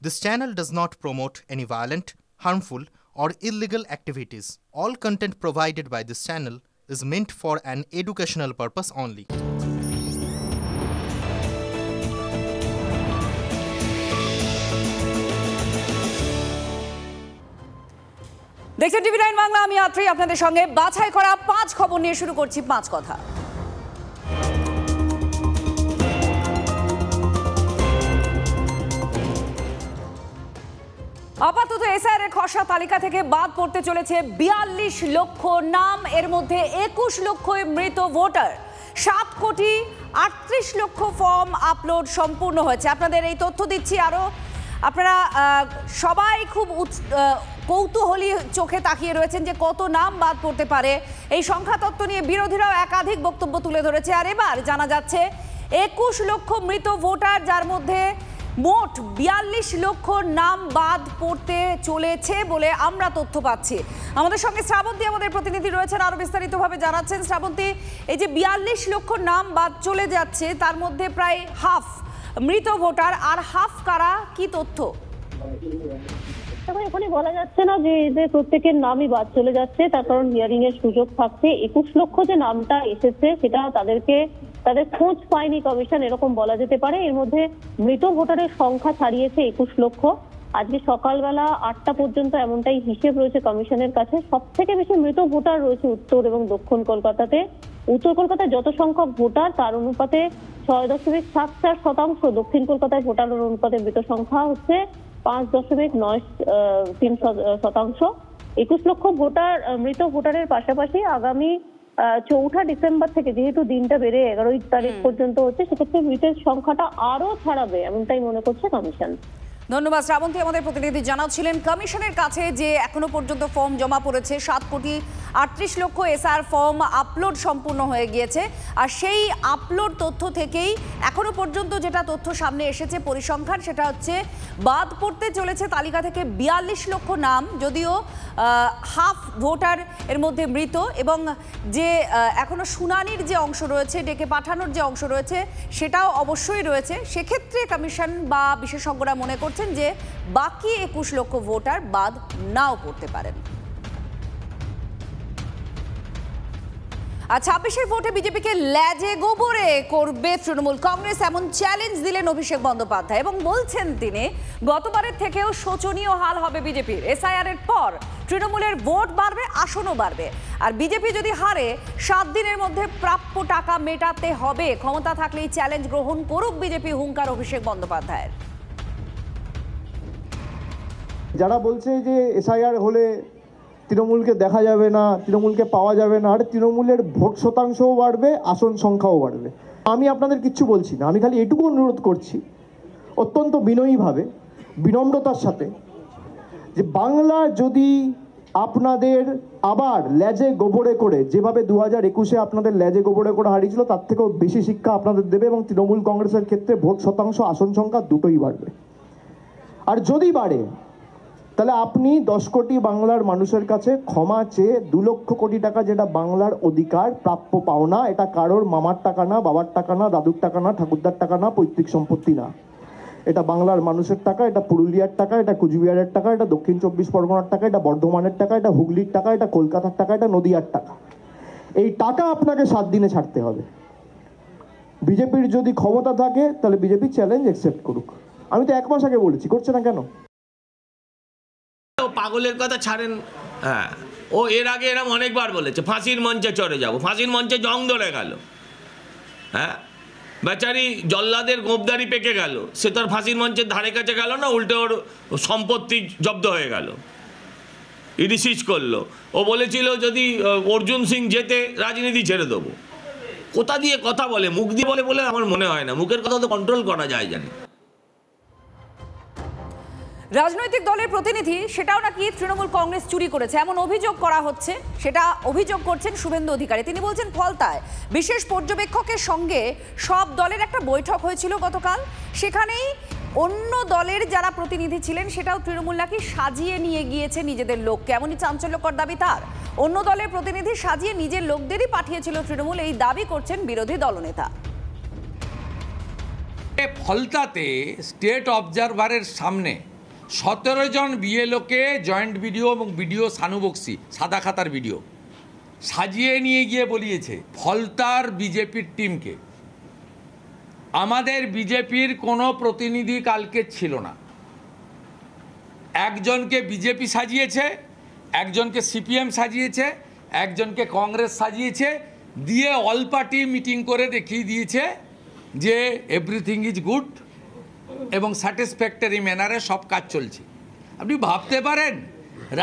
This channel does not promote any violent, harmful, or illegal activities. All content provided by this channel is meant for an educational purpose only. দেখছেন TV 9 Bangla, আমি আত্রি আপনাদের সঙ্গে বাছাই করা 5 খবর নিয়ে শুরু করছি 5 কথা। আপাতত এসআইআর এর খসড়া তালিকা থেকে বাদ পড়তে চলেছে 42 লক্ষ নাম, এর মধ্যে 21 লক্ষই মৃত ভোটার। 7 কোটি 38 লক্ষ ফর্ম আপলোড সম্পূর্ণ হয়েছে। আপনাদের এই তথ্য দিচ্ছি, আরো আপনারা সবাই খুব কৌতূহলী চোখে তাকিয়ে রয়েছেন যে কত নাম বাদ পড়তে পারে। এই সংখ্যা তত্ত্ব নিয়ে বিরোধীরাও একাধিক বক্তব্য তুলে ধরেছে। আর এবার জানা যাচ্ছে 21 লক্ষ মৃত ভোটার, যার মধ্যে মোট 42 লক্ষ নাম বাদ পড়তে চলেছে বলে আমরা তথ্য পাচ্ছি। আমাদের সঙ্গে শ্রাবন্তী আমাদের প্রতিনিধি রয়েছেন, আরো বিস্তারিতভাবে জানাচ্ছেন। শ্রাবন্তী, এই যে 42 লক্ষ নাম বাদ চলে যাচ্ছে, তার মধ্যে প্রায় হাফ মৃত ভোটার, আর হাফ কারা, কি তথ্য? এখানে বলা যাচ্ছে না যে এদের প্রত্যেকের নামই বাদ চলে যাচ্ছে, তার কারণ হিয়ারিং এর সুযোগ থাকছে। 21 লক্ষ যে নামটা এসেছে সেটা তাদের খোঁজ পায়নি কমিশন, এরকম বলা যেতে পারে। এর মধ্যে মৃত ভোটারের সংখ্যা ছাড়িয়েছে 21 লক্ষ। আজকে সকালবেলা 8টা পর্যন্ত এমনটাই হিসেব রয়েছে কমিশনের কাছে। সব থেকে বেশি মৃত ভোটার রয়েছে উত্তর এবং দক্ষিণ কলকাতাতে। উত্তর কলকাতায় যত সংখ্যক ভোটার তার অনুপাতে 6.74%, দক্ষিণ কলকাতায় ভোটারের অনুপাতে মৃত সংখ্যা হচ্ছে 5.93%। 21 লক্ষ ভোটার মৃত ভোটারের পাশাপাশি আগামী 4 ডিসেম্বর থেকে, যেহেতু দিনটা বেড়ে 11 তারিখ পর্যন্ত হচ্ছে, সেক্ষেত্রে মৃতের সংখ্যাটা আরো ছাড়াবে এমনটাই মনে করছে কমিশন। ধন্যবাদ শ্রাবন্তী, আমাদের প্রতিনিধি জানাচ্ছিলেন কমিশনের কাছে যে এখনো পর্যন্ত ফর্ম জমা পড়েছে 7 কোটি 38 লক্ষ এসআর ফর্ম আপলোড সম্পূর্ণ হয়ে গিয়েছে। আর সেই আপলোড তথ্য থেকেই এখনো পর্যন্ত যেটা তথ্য সামনে এসেছে পরিসংখ্যান, সেটা হচ্ছে বাদ পড়তে চলেছে তালিকা থেকে 42 লক্ষ নাম, যদিও হাফ ভোটার এর মধ্যে মৃত, এবং যে এখনো শুনানির যে অংশ রয়েছে, ডেকে পাঠানোর যে অংশ রয়েছে, সেটাও অবশ্যই রয়েছে। সেক্ষেত্রে কমিশন বা বিশেষজ্ঞরা মনে করছেন যে বাকি 21 লক্ষ ভোটার বাদ নাও পড়তে পারেন। আর 26-এর ভোটে বিজেপিকে ল্যাজে গোবরে করবে তৃণমূল কংগ্রেস, এমন চ্যালেঞ্জ দিলেন অভিষেক বন্দ্যোপাধ্যায়, এবং বলছেন তিনি গতবারের থেকেও শোচনীয় হাল হবে বিজেপির। এসআইআর এর পর তৃণমূলের ভোট বাড়বে, আসনও বাড়বে। আর বিজেপি যদি হারে 7 দিনের মধ্যে প্রাপ্য টাকা মেটাতে হবে। ক্ষমতা থাকলেই চ্যালেঞ্জ গ্রহণ করুক বিজেপি, হুঙ্কার অভিষেক বন্দ্যোপাধ্যায়ের। যারা বলছে যে এসআইআর হলে তৃণমূলকে দেখা যাবে না, তৃণমূলকে পাওয়া যাবে না, আর তৃণমূলের ভোট শতাংশও বাড়বে, আসন সংখ্যাও বাড়বে। আমি আপনাদের কিচ্ছু বলছি না, আমি খালি এটুকু অনুরোধ করছি অত্যন্ত বিনয়ীভাবে, বিনম্রতার সাথে, যে বাংলা যদি আপনাদের আবার ল্যাজে গোবরে করে, যেভাবে 2021-এ আপনাদের ল্যাজে গোবরে করে হারিয়েছিল, তার থেকেও বেশি শিক্ষা আপনাদের দেবে, এবং তৃণমূল কংগ্রেসের ক্ষেত্রে ভোট শতাংশ, আসন সংখ্যা দুটোই বাড়বে। আর যদি বাড়ে, তাহলে আপনি 10 কোটি বাংলার মানুষের কাছে ক্ষমা চেয়ে 2 লক্ষ কোটি টাকা, যেটা বাংলার অধিকার, প্রাপ্য পাওনা, এটা কারোর মামার টাকা না, বাবার টাকা না, দাদুর টাকা না, ঠাকুরদার টাকা না, পৈতৃক সম্পত্তি না, এটা বাংলার মানুষের টাকা, এটা পুরুলিয়ার টাকা, এটা কুচবিহারের টাকা, এটা দক্ষিণ 24 পরগনার টাকা, এটা বর্ধমানের টাকা, এটা হুগলির টাকা, এটা কলকাতার টাকা, এটা নদিয়ার টাকা। এই টাকা আপনাকে 7 দিনে ছাড়তে হবে। বিজেপির যদি ক্ষমতা থাকে তাহলে বিজেপি চ্যালেঞ্জ অ্যাকসেপ্ট করুক। আমি তো 1 মাস আগে বলেছি, করছে না কেন? পাগলের কথা ছাড়েন। হ্যাঁ, ও এর আগে এরম অনেকবার বলেছে ফাঁসির মঞ্চে চড়ে যাব, ফাঁসির মঞ্চে জং ধরে গেল। হ্যাঁ, বেচারি জল্লাদের গোপদারি পেকে গেল, সে তার ফাঁসির মঞ্চের ধারে কাছে গেল না, উল্টে ওর সম্পত্তি জব্দ হয়ে গেল, ইডি সিজ করলো। ও বলেছিল যদি অর্জুন সিং জেতে রাজনীতি ছেড়ে দেবো। কোথা দিয়ে কথা বলে, মুখ দিয়ে বলে বলে আমার মনে হয় না, মুখের কথা তো কন্ট্রোল করা যায় জানি। রাজনৈতিক দলের প্রতিনিধি, সেটাও নাকি তৃণমূল কংগ্রেস চুরি করেছে, এমন অভিযোগ করা হচ্ছে। সেটা অভিযোগ করছেন শুভেন্দু অধিকারী। তিনি বলছেন ফলতায় বিশেষ পর্যবেক্ষকের সঙ্গে সব দলের একটা বৈঠক হয়েছিল গতকাল, সেখানেই অন্য দলের যারা প্রতিনিধি ছিলেন সেটাও তৃণমূল নাকি সাজিয়ে নিয়ে গিয়েছে নিজেদের লোককে। এমনই চাঞ্চল্যকর দাবি তার। অন্য দলের প্রতিনিধি সাজিয়ে নিজের লোকদেরই পাঠিয়েছিল তৃণমূল, এই দাবি করছেন বিরোধী দলনেতা। ফলতাতে স্টেট অবজারভারের সামনে 17 জন বিএলওকে জয়েন্ট ভিডিও এবং ভিডিও সানুবক্সি সাদা খাতার ভিডিও সাজিয়ে নিয়ে গিয়ে বলিয়েছে ফলতার বিজেপির টিমকে। আমাদের বিজেপির কোনো প্রতিনিধি কালকে ছিল না। একজনকে বিজেপি সাজিয়েছে, একজনকে সিপিএম সাজিয়েছে, একজনকে কংগ্রেস সাজিয়েছে, দিয়ে অল পার্টি মিটিং করে দেখিয়ে দিয়েছে যে এভরিথিং ইজ গুড এবং স্যাটিসফ্যাক্টরি ম্যানারে সব কাজ চলছে। আপনি ভাবতে পারেন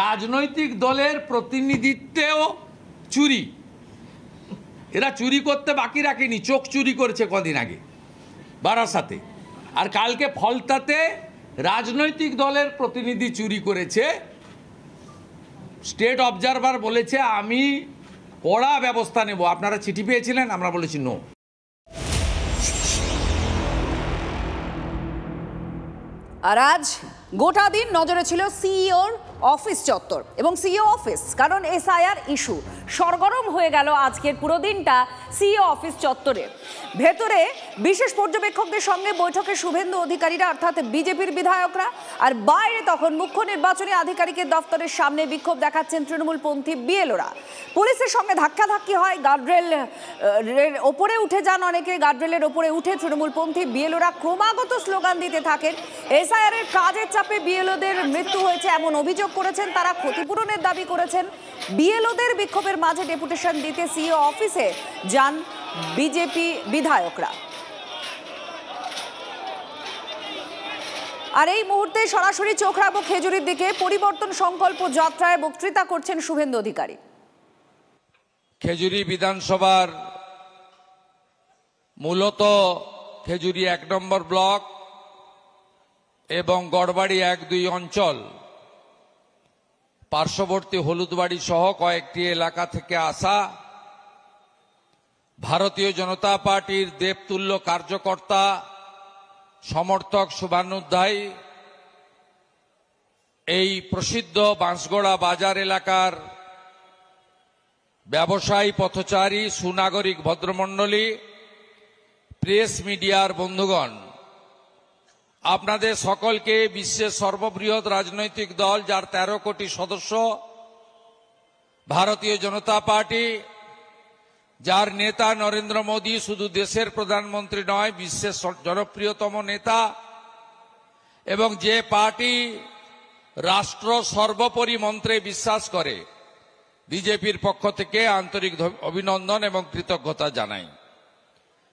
রাজনৈতিক দলের প্রতিনিধিত্বেও চুরি। এরা চুরি করতে বাকি রাখেনি, চোখ চুরি করেছে কদিন আগে বারাসাতে, আর কালকে ফলতাতে রাজনৈতিক দলের প্রতিনিধি চুরি করেছে। স্টেট অবজারভার বলেছে আমি কড়া ব্যবস্থা নেব। আপনারা চিঠি পেয়েছিলেন? আমরা বলেছি নো। আর আজ গোটা দিন নজরে ছিল সিইওর অফিস চত্বর এবং সিইও অফিস, কারণ এসআইআর ইস্যু সরগরম হয়ে গেল আজকের পুরো দিনটা সিইও অফিস চত্বরে। ভেতরে বিশেষ পর্যবেক্ষকদের সঙ্গে বৈঠকে শুভেন্দু অধিকারীরা অর্থাৎ বিজেপির বিধায়করা, আর বাইরে তখন মুখ্য নির্বাচনী আধিকারিকের দফতরের সামনে বিক্ষোভ দেখাচ্ছেন তৃণমূলপন্থী বিএলওরা। পুলিশের সঙ্গে ধাক্কাধাক্কি হয়, গার্ডরেল ওপরে উঠে যান অনেকে, গার্ডরেলের ওপরে উঠে তৃণমূলপন্থী বিএলওরা ক্রমাগত স্লোগান দিতে থাকেন। এসআইআর এর কাজের চাপে বিএলওদের মৃত্যু হয়েছে এমন অভিযোগ করেছেন তারা, ক্ষতিপূরণের দাবি করেছেন। বিএলওদের বিক্ষোভের মাঝে ডেপুটেশন দিতে সিইও অফিসে যান বিজেপি বিধায়করা। আর এই মুহূর্তে সরাসরি চোখ রাখবো খেজুরির দিকে। পরিবর্তন সংকল্প যাত্রায় বক্তৃতা করছেন শুভেন্দু অধিকারী। খেজুরি বিধানসভার মূলত খেজুরি 1 নম্বর ব্লক এবং গড়বাড়ি 1-2 অঞ্চল, পার্শ্ববর্তী হলুদবাড়ি সহ কয়েকটি এলাকা থেকে আসা ভারতীয় জনতা পার্টির দেবতুল্য কার্যকর্তা সমর্থক শুভানুধ্যায়ী এই প্রসিদ্ধ বাঁশগড়া বাজার এলাকার ব্যবসায়ী, পথচারী, সুনাগরিক ভদ্রমণ্ডলী, প্রেস মিডিয়ার বন্ধুগণ, আপনাদের সকলকে বিশ্বের সর্ববৃহৎ রাজনৈতিক দল যার 13 কোটি সদস্য ভারতীয় জনতা পার্টি, যার নেতা নরেন্দ্র মোদী শুধু দেশের প্রধানমন্ত্রী নয় বিশ্বের জনপ্রিয়তম নেতা, এবং যে পার্টি রাষ্ট্র সর্বোপরি মন্ত্রে বিশ্বাস করে, বিজেপির পক্ষ থেকে আন্তরিক অভিনন্দন এবং কৃতজ্ঞতা জানাই।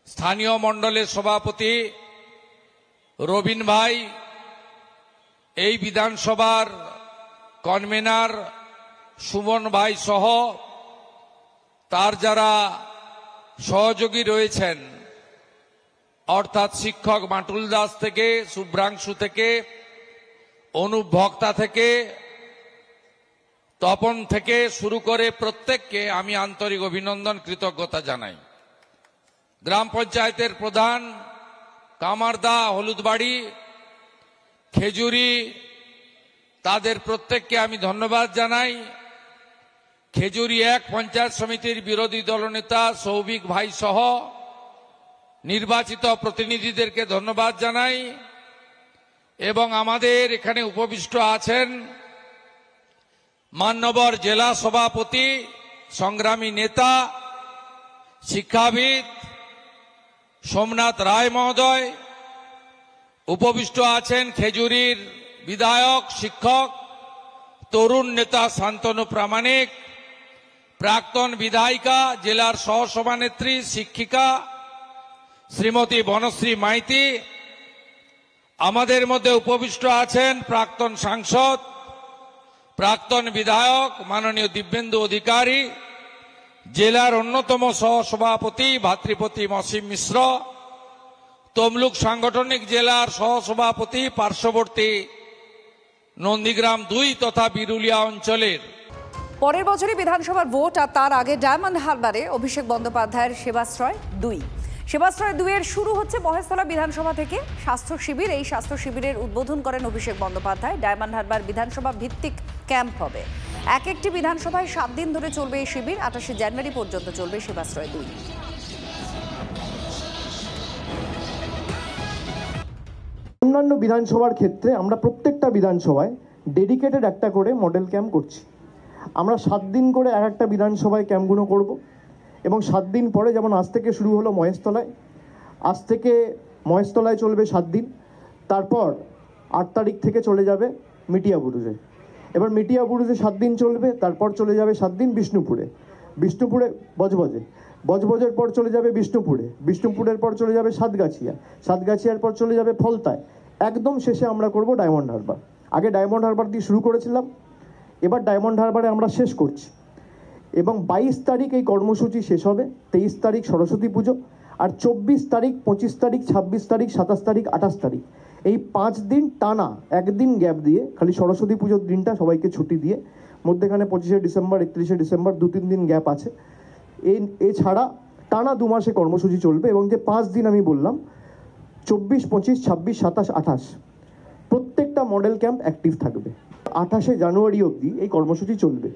স্থানীয় মণ্ডলের সভাপতি রবিন ভাই, এই বিধানসভার কনভেনার সুমন ভাই সহ তার যারা সহযোগী রয়েছেন, অর্থাৎ শিক্ষক মাটুল দাস থেকে, শুভ্রাংশু থেকে, অনুপ ভক্তা থেকে, তপন থেকে শুরু করে প্রত্যেককে আমি আন্তরিক অভিনন্দন কৃতজ্ঞতা জানাই। গ্রাম পঞ্চায়েতের প্রধান কামারদা, হলুদবাড়ি, খেজুরি, তাদের প্রত্যেককে আমি ধন্যবাদ জানাই। খেজুরি 1 পঞ্চায়েত সমিতির বিরোধী দলনেতা সৌভিক ভাই সহ নির্বাচিত প্রতিনিধিদেরকে ধন্যবাদ জানাই। এবং আমাদের এখানে উপবিষ্ট আছেন মান্যবর জেলা সভাপতি, সংগ্রামী নেতা, শিক্ষাবিদ সোমনাথ রায় মহোদয়, উপবিষ্ট আছেন খেজুরির বিধায়ক, শিক্ষক, তরুণ নেতা শান্তনু প্রামাণিক, প্রাক্তন বিধায়িকা, জেলার সহসভানেত্রী, শিক্ষিকা শ্রীমতী বনশ্রী মাইতি। আমাদের মধ্যে উপবিষ্ট আছেন প্রাক্তন সাংসদ, প্রাক্তন বিধায়ক মাননীয় দিব্যেন্দু অধিকারী, জেলার অন্যতম সহসভাপতি ভাতৃপতি মসিম মিশ্র, তমলুক সাংগঠনিক জেলার সহসভাপতি, পার্শ্ববর্তী নন্দীগ্রাম 2 তথা বিরুলিয়া অঞ্চলের। পরের বছরই বিধানসভার ভোট, আর তার আগে ডায়মন্ড হারবারে অভিষেক বন্দ্যোপাধ্যায়ের সেবাশ্রয় 2। সেবাশ্রয় 2 এর শুরু হচ্ছে মহেশতলা বিধানসভা থেকে স্বাস্থ্য শিবির। এই স্বাস্থ্য শিবিরের উদ্বোধন করেন অভিষেক বন্দ্যোপাধ্যায়। ডায়মন্ড হারবার বিধানসভা ভিত্তিক ক্যাম্প হবে। একটি বিধানসভায় 7 দিন ধরে চলবে এই শিবির। 28শে জানুয়ারি পর্যন্ত চলবে সেবাশ্রয় 2। অন্যান্য বিধানসভার ক্ষেত্রে আমরা প্রত্যেকটা বিধানসভায় ডেডিকেটেড একটা করে মডেল ক্যাম্প করছি। আমরা 7 দিন করে একটা বিধানসভায় ক্যাম্পগুলো করব এবং 7 দিন পরে, যেমন আজ থেকে শুরু হলো মহেশতলায়, আজ থেকে মহেশতলায় চলবে 7 দিন, তারপর 8 তারিখ থেকে চলে যাবে মিটিয়াবুরুজে, এবার মিটিয়াবুরুজে 7 দিন চলবে, তারপর চলে যাবে 7 দিন বিষ্ণুপুরে, বিষ্ণুপুরে বজবজে, বজবজের পর চলে যাবে বিষ্ণুপুরে, বিষ্ণুপুরের পর চলে যাবে সাতগাছিয়া, সাতগাছিয়ার পর চলে যাবে ফলতায়, একদম শেষে আমরা করব ডায়মন্ড হারবার। আগে ডায়মন্ড হারবার দিয়ে শুরু করেছিলাম, এবার ডায়মন্ড হারবারে আমরা শেষ করছি এবং 22 তারিখ এই কর্মসূচি শেষ হবে। 23 তারিখ সরস্বতী পুজো, আর 24 তারিখ, 25 তারিখ, 26 তারিখ, 27 তারিখ, 28 তারিখ, এই 5 দিন টানা, একদিন গ্যাপ দিয়ে, খালি সরস্বতী পুজোর দিনটা সবাইকে ছুটি দিয়ে, মধ্যেখানে 25শে ডিসেম্বর, 31শে ডিসেম্বর 2-3 দিন গ্যাপ আছে। এছাড়া টানা 2 মাসে কর্মসূচি চলবে এবং যে 5 দিন আমি বললাম 24, 25, 26, 27, 28 প্রত্যেকটা মডেল ক্যাম্প অ্যাক্টিভ থাকবে। 28শে জানুয়ারি অবধি এই কর্মসূচি চলবে।